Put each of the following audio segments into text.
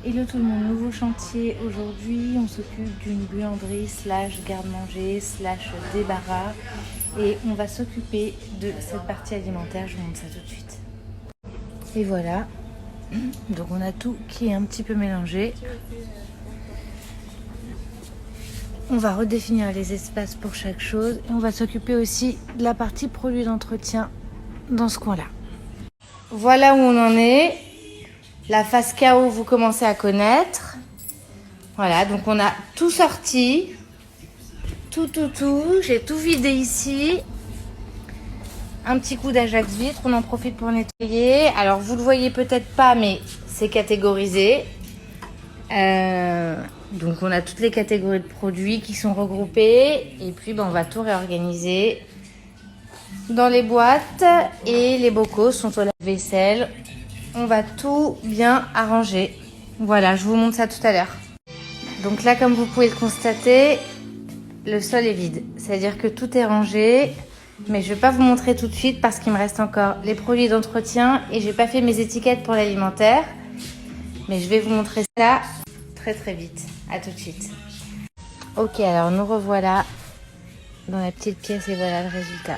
Hello tout le monde, nouveau chantier aujourd'hui. On s'occupe d'une buanderie slash garde-manger slash débarras et on va s'occuper de cette partie alimentaire. Je vous montre ça tout de suite. Et voilà, donc on a tout qui est un petit peu mélangé. On va redéfinir les espaces pour chaque chose et on va s'occuper aussi de la partie produits d'entretien dans ce coin-là. Voilà où on en est. La phase KO, vous commencez à connaître. Voilà, donc on a tout sorti. Tout. J'ai tout vidé ici. Un petit coup d'Ajax vitre, on en profite pour nettoyer. Alors, vous le voyez peut-être pas, mais c'est catégorisé. Donc, on a toutes les catégories de produits qui sont regroupées. Et puis, on va tout réorganiser dans les boîtes. Et les bocaux sont au lave-vaisselle. On va tout bien arranger. Voilà, je vous montre ça tout à l'heure. Donc là, comme vous pouvez le constater, le sol est vide. C'est-à-dire que tout est rangé. Mais je ne vais pas vous montrer tout de suite parce qu'il me reste encore les produits d'entretien et j'ai pas fait mes étiquettes pour l'alimentaire. Mais je vais vous montrer ça très vite. À tout de suite. Ok, alors nous revoilà dans la petite pièce et voilà le résultat.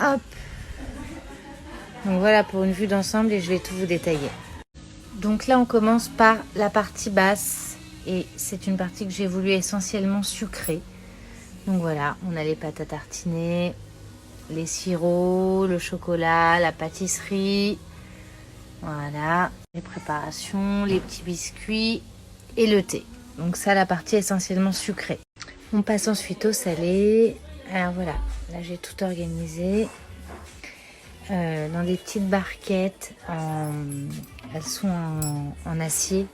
Hop. Donc voilà pour une vue d'ensemble et je vais tout vous détailler. Donc là on commence par la partie basse et c'est une partie que j'ai voulu essentiellement sucrée. Donc voilà, on a les pâtes à tartiner, les sirops, le chocolat, la pâtisserie. Voilà, les préparations, les petits biscuits et le thé. Donc ça, la partie essentiellement sucrée. On passe ensuite au salé. Alors voilà, là j'ai tout organisé. Dans des petites barquettes, elles sont en acier.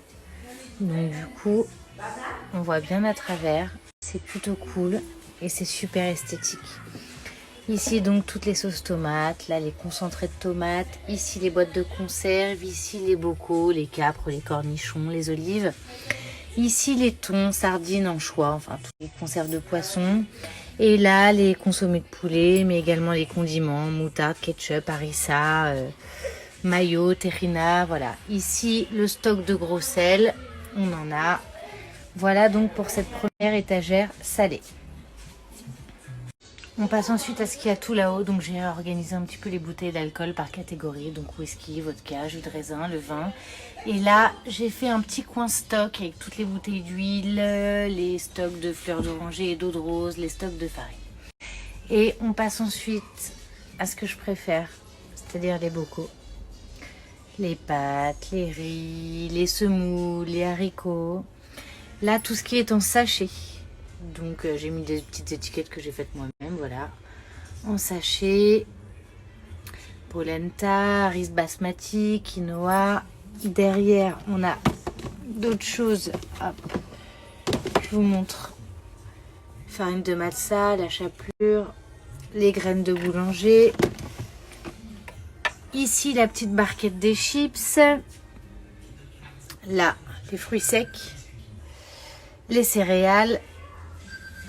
Donc du coup, on voit bien à travers. C'est plutôt cool et c'est super esthétique. Ici donc toutes les sauces tomates, là les concentrés de tomates, ici les boîtes de conserve, ici les bocaux, les capres, les cornichons, les olives. Ici les thons, sardines, anchois, enfin toutes les conserves de poisson. Et là les consommés de poulet, mais également les condiments, moutarde, ketchup, harissa, mayo, terrina, voilà. Ici le stock de gros sel, on en a. Voilà donc pour cette première étagère salée. On passe ensuite à ce qu'il y a tout là-haut. Donc j'ai organisé un petit peu les bouteilles d'alcool par catégorie. Donc whisky, vodka, jus de raisin, le vin. Et là, j'ai fait un petit coin stock avec toutes les bouteilles d'huile, les stocks de fleurs d'oranger et d'eau de rose, les stocks de farine. Et on passe ensuite à ce que je préfère, c'est-à-dire les bocaux. Les pâtes, les riz, les semoules, les haricots. Là, tout ce qui est en sachet. Donc, j'ai mis des petites étiquettes que j'ai faites moi-même, voilà. En sachet, polenta, riz basmati, quinoa. Derrière, on a d'autres choses. Hop, je vous montre. Farine de matza, la chapelure, les graines de boulanger. Ici, la petite barquette des chips. Là, les fruits secs, les céréales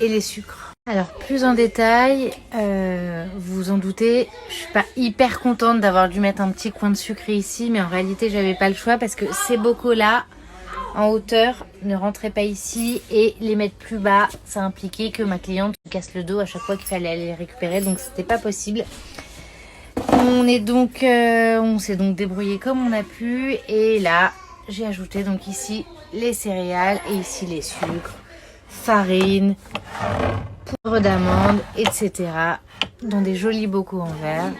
et les sucres. Alors plus en détail, vous vous en doutez, je suis pas hyper contente d'avoir dû mettre un petit coin de sucré ici, mais en réalité j'avais pas le choix parce que ces bocaux là en hauteur ne rentraient pas ici et les mettre plus bas, ça impliquait que ma cliente me casse le dos à chaque fois qu'il fallait aller les récupérer, donc c'était pas possible. On s'est donc débrouillé comme on a pu et là j'ai ajouté donc ici les céréales et ici les sucres, farine, poudre d'amande, etc. dans des jolis bocaux en verre.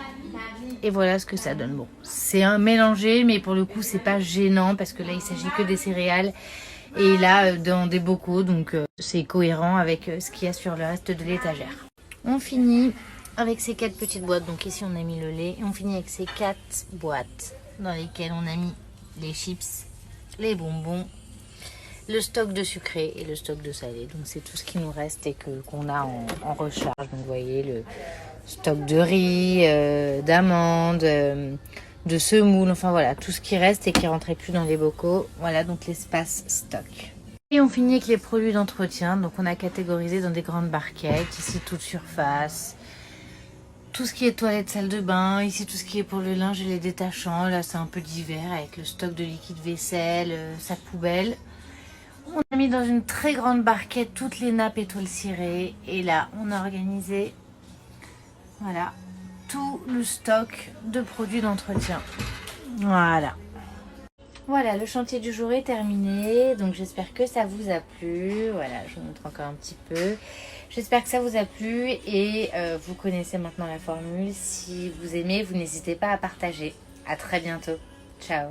Et voilà ce que ça donne. Bon, c'est un mélangé, mais pour le coup, c'est pas gênant parce que là, il s'agit que des céréales. Et là, dans des bocaux, donc c'est cohérent avec ce qu'il y a sur le reste de l'étagère. On finit avec ces 4 petites boîtes. Donc ici, on a mis le lait. Et on finit avec ces 4 boîtes dans lesquelles on a mis les chips, les bonbons, le stock de sucré et le stock de salé. Donc c'est tout ce qui nous reste et qu'on a en recharge. Donc vous voyez le stock de riz, d'amandes, de semoule, enfin voilà, tout ce qui reste et qui rentrait plus dans les bocaux. Voilà donc l'espace stock. Et on finit avec les produits d'entretien. Donc on a catégorisé dans des grandes barquettes. Ici toute surface, tout ce qui est toilette, salle de bain. Ici, tout ce qui est pour le linge et les détachants. Là, c'est un peu d'hiver avec le stock de liquide vaisselle, sac poubelle. On a mis dans une très grande barquette toutes les nappes étoiles cirées. Et là, on a organisé, voilà, tout le stock de produits d'entretien. Voilà. Voilà, le chantier du jour est terminé. Donc, j'espère que ça vous a plu. Voilà, je vous montre encore un petit peu. J'espère que ça vous a plu et vous connaissez maintenant la formule. Si vous aimez, vous n'hésitez pas à partager. À très bientôt. Ciao.